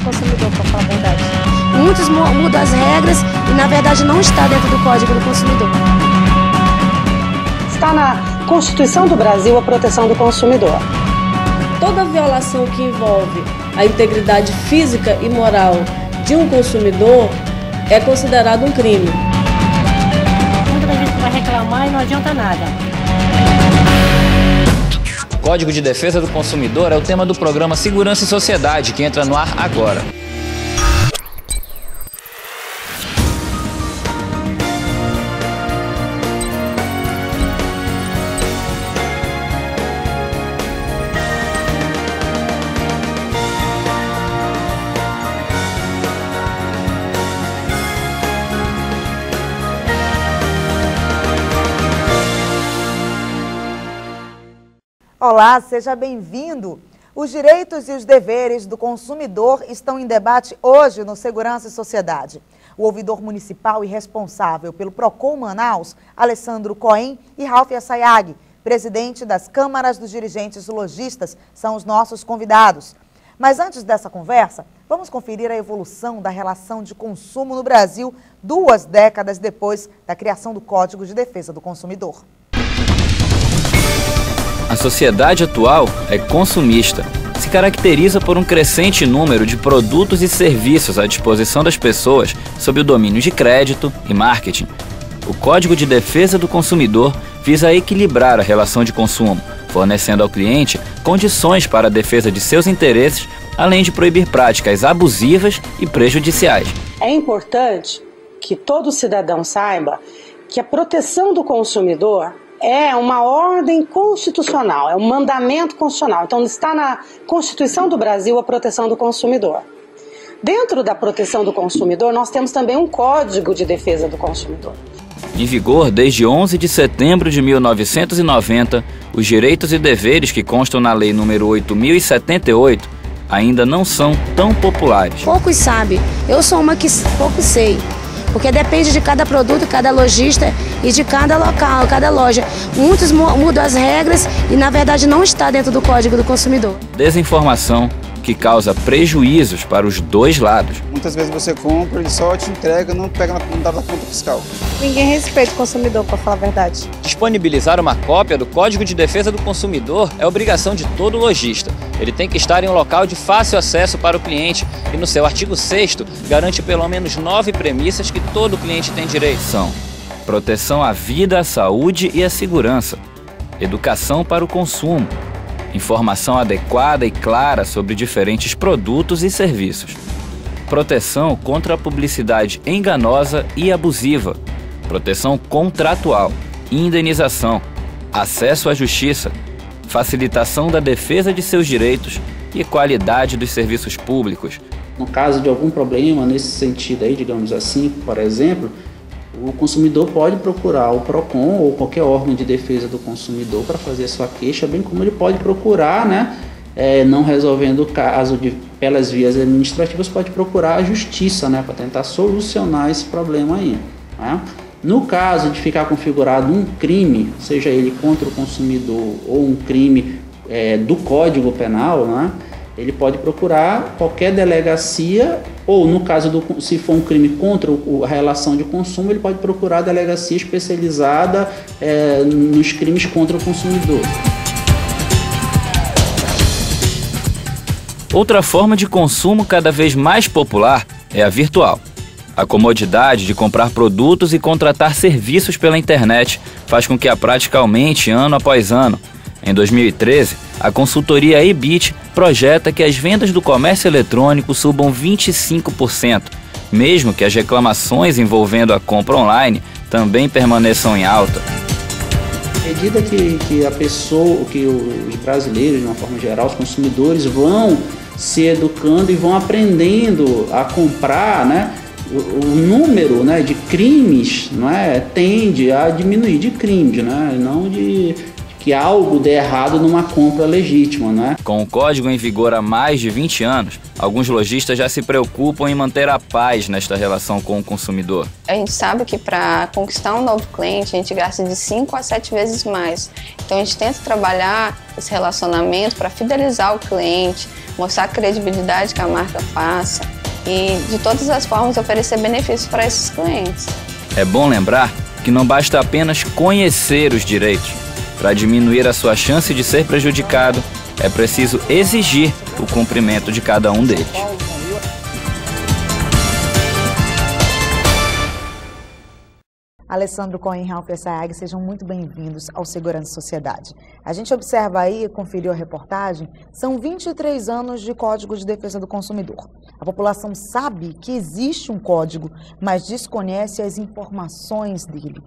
do consumidor, para falar a verdade. Muitos mudam as regras e, na verdade, não está dentro do Código do Consumidor. Está na Constituição do Brasil a proteção do consumidor. Toda violação que envolve a integridade física e moral de um consumidor é considerado um crime. Muita gente vai reclamar e não adianta nada. Código de Defesa do Consumidor é o tema do programa Segurança e Sociedade, que entra no ar agora. Olá, seja bem-vindo. Os direitos e os deveres do consumidor estão em debate hoje no Segurança e Sociedade. O ouvidor municipal e responsável pelo Procon Manaus, Alessandro Cohen, e Ralph Assayag, presidente das câmaras dos dirigentes lojistas, são os nossos convidados. Mas antes dessa conversa, vamos conferir a evolução da relação de consumo no Brasil 2 décadas depois da criação do Código de Defesa do Consumidor. A sociedade atual é consumista. Se caracteriza por um crescente número de produtos e serviços à disposição das pessoas sob o domínio de crédito e marketing. O Código de Defesa do Consumidor visa equilibrar a relação de consumo, fornecendo ao cliente condições para a defesa de seus interesses, além de proibir práticas abusivas e prejudiciais. É importante que todo cidadão saiba que a proteção do consumidor é uma ordem constitucional, é um mandamento constitucional. Então está na Constituição do Brasil a proteção do consumidor. Dentro da proteção do consumidor, nós temos também um Código de Defesa do Consumidor. Em vigor desde 11 de setembro de 1990, os direitos e deveres que constam na Lei nº 8.078 ainda não são tão populares. Poucos sabem, eu sou uma que pouco sei. Porque depende de cada produto, cada lojista e de cada local, cada loja. Muitos mudam as regras e, na verdade, não está dentro do Código do Consumidor. Desinformação que causa prejuízos para os dois lados. Muitas vezes você compra e só te entrega, não dá da conta fiscal. Ninguém respeita o consumidor, para falar a verdade. Disponibilizar uma cópia do Código de Defesa do Consumidor é obrigação de todo lojista. Ele tem que estar em um local de fácil acesso para o cliente e no seu artigo 6º garante pelo menos 9 premissas que todo cliente tem direito. São: proteção à vida, à saúde e à segurança, educação para o consumo, informação adequada e clara sobre diferentes produtos e serviços, proteção contra a publicidade enganosa e abusiva, proteção contratual, indenização, acesso à justiça, facilitação da defesa de seus direitos e qualidade dos serviços públicos. No caso de algum problema nesse sentido aí, digamos assim, por exemplo, o consumidor pode procurar o Procon ou qualquer órgão de defesa do consumidor para fazer a sua queixa, bem como ele pode procurar, não resolvendo o caso pelas vias administrativas, pode procurar a justiça, para tentar solucionar esse problema aí. No caso de ficar configurado um crime, seja ele contra o consumidor ou um crime do Código Penal, ele pode procurar qualquer delegacia, ou no caso se for um crime contra a relação de consumo, ele pode procurar a delegacia especializada nos crimes contra o consumidor. Outra forma de consumo cada vez mais popular é a virtual. A comodidade de comprar produtos e contratar serviços pela internet faz com que a prática aumente ano após ano. Em 2013, a consultoria Ebit projeta que as vendas do comércio eletrônico subam 25%, mesmo que as reclamações envolvendo a compra online também permaneçam em alta. À medida que a pessoa, que os brasileiros, de uma forma geral, os consumidores vão se educando e vão aprendendo a comprar, o número de crimes tende a diminuir, de crimes, não de que algo dê errado numa compra legítima. Com o código em vigor há mais de 20 anos, alguns lojistas já se preocupam em manter a paz nesta relação com o consumidor. A gente sabe que para conquistar um novo cliente, a gente gasta de 5 a 7 vezes mais. Então a gente tenta trabalhar esse relacionamento para fidelizar o cliente, mostrar a credibilidade que a marca passa e, de todas as formas, oferecer benefícios para esses clientes. É bom lembrar que não basta apenas conhecer os direitos. Para diminuir a sua chance de ser prejudicado, é preciso exigir o cumprimento de cada um deles. Alessandro Cohen e Ralf Saag, sejam muito bem-vindos ao Segurança e Sociedade. A gente observa aí, conferiu a reportagem, são 23 anos de Código de Defesa do Consumidor. A população sabe que existe um código, mas desconhece as informações dele.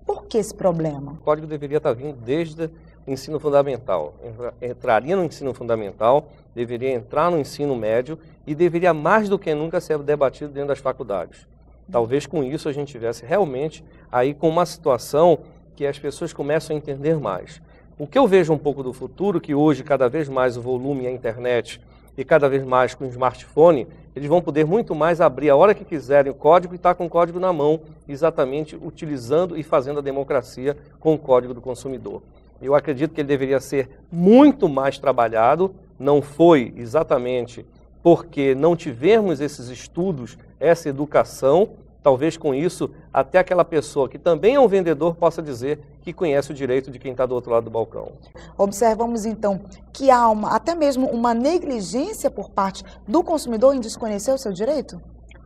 Por que esse problema? O código deveria estar vindo desde o ensino fundamental. Entraria no ensino fundamental, deveria entrar no ensino médio e deveria mais do que nunca ser debatido dentro das faculdades. Talvez com isso a gente tivesse realmente aí com uma situação que as pessoas começam a entender mais. O que eu vejo um pouco do futuro, que hoje cada vez mais o volume é a internet e cada vez mais com o smartphone, eles vão poder muito mais abrir a hora que quiserem o código e estar com o código na mão, exatamente utilizando e fazendo a democracia com o Código do Consumidor. Eu acredito que ele deveria ser muito mais trabalhado, não foi exatamente porque não tivemos esses estudos, essa educação. Talvez com isso, até aquela pessoa que também é um vendedor possa dizer que conhece o direito de quem está do outro lado do balcão. Observamos então que há até mesmo uma negligência por parte do consumidor em desconhecer o seu direito?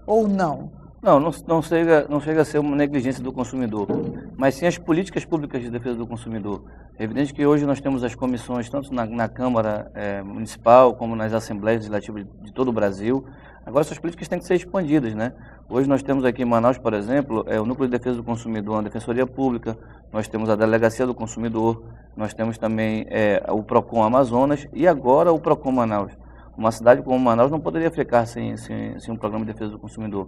Ou não? Não chega a ser uma negligência do consumidor, mas sim as políticas públicas de defesa do consumidor. É evidente que hoje nós temos as comissões, tanto na Câmara Municipal, como nas Assembleias Legislativas de todo o Brasil. Agora essas políticas têm que ser expandidas, né? Hoje nós temos aqui em Manaus, por exemplo, o Núcleo de Defesa do Consumidor, a Defensoria Pública, nós temos a Delegacia do Consumidor, nós temos também o PROCON Amazonas e agora o PROCON Manaus. Uma cidade como Manaus não poderia ficar sem um programa de defesa do consumidor.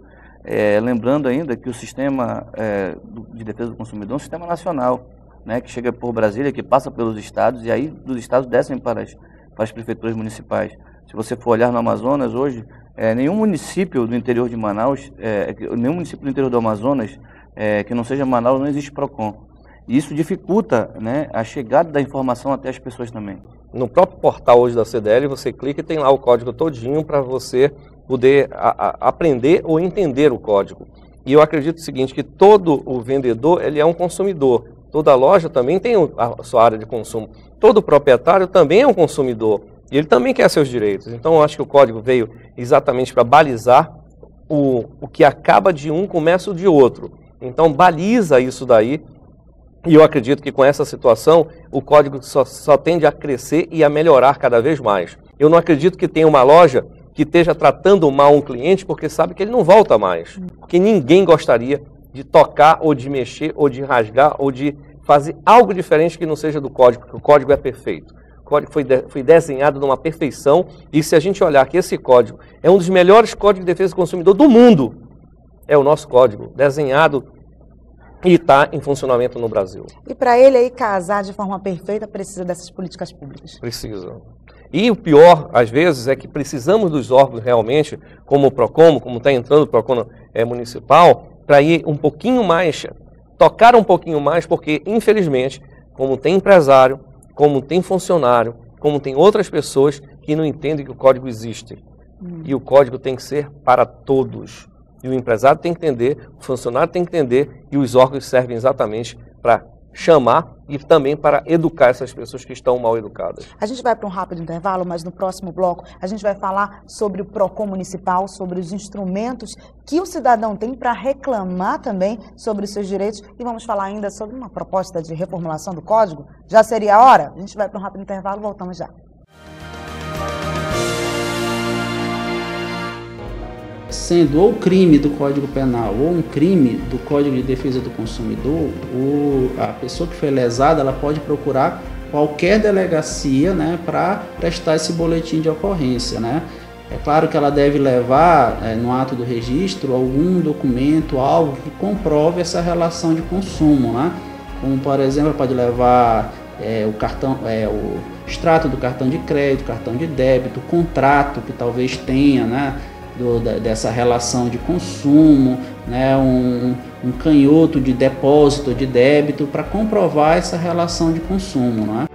Lembrando ainda que o sistema de defesa do consumidor é um sistema nacional, né, que chega por Brasília, que passa pelos estados e aí dos estados descem para as prefeituras municipais. Se você for olhar no Amazonas hoje, nenhum município do interior de Manaus, nenhum município do interior do Amazonas que não seja Manaus, não existe PROCON. E isso dificulta, né, a chegada da informação até as pessoas também. No próprio portal hoje da CDL, você clica e tem lá o código todinho para você poder aprender ou entender o código. E eu acredito o seguinte, que todo o vendedor, ele é um consumidor. Toda loja também tem a sua área de consumo. Todo proprietário também é um consumidor. E ele também quer seus direitos. Então, eu acho que o código veio exatamente para balizar o que acaba de um, começa o de outro. Então, baliza isso daí. E eu acredito que com essa situação, o código só tende a crescer e a melhorar cada vez mais. Eu não acredito que tenha uma loja que esteja tratando mal um cliente porque sabe que ele não volta mais. Porque ninguém gostaria de tocar ou de mexer ou de rasgar ou de fazer algo diferente que não seja do código, porque o código é perfeito. O código foi desenhado numa perfeição e se a gente olhar que esse código é um dos melhores códigos de defesa do consumidor do mundo, é o nosso código, desenhado e está em funcionamento no Brasil. E para ele aí casar de forma perfeita, precisa dessas políticas públicas? Precisa. E o pior, às vezes, é que precisamos dos órgãos realmente, como o PROCON, como está entrando o PROCON municipal, para ir um pouquinho mais, tocar um pouquinho mais, porque, infelizmente, como tem empresário, como tem funcionário, como tem outras pessoas que não entendem que o código existe. E o código tem que ser para todos. E o empresário tem que entender, o funcionário tem que entender, e os órgãos servem exatamente para chamar e também para educar essas pessoas que estão mal educadas. A gente vai para um rápido intervalo, mas no próximo bloco a gente vai falar sobre o PROCON municipal, sobre os instrumentos que o cidadão tem para reclamar também sobre os seus direitos e vamos falar ainda sobre uma proposta de reformulação do código. Já seria a hora? A gente vai para um rápido intervalo, voltamos já. Sendo ou crime do Código Penal ou um crime do Código de Defesa do Consumidor, a pessoa que foi lesada ela pode procurar qualquer delegacia, né, para prestar esse boletim de ocorrência, né? É claro que ela deve levar no ato do registro algum documento, algo que comprove essa relação de consumo, né? Como, por exemplo, pode levar o cartão, o extrato do cartão de crédito, cartão de débito, contrato que talvez tenha, né, dessa relação de consumo, né, um canhoto de depósito de débito para comprovar essa relação de consumo, né?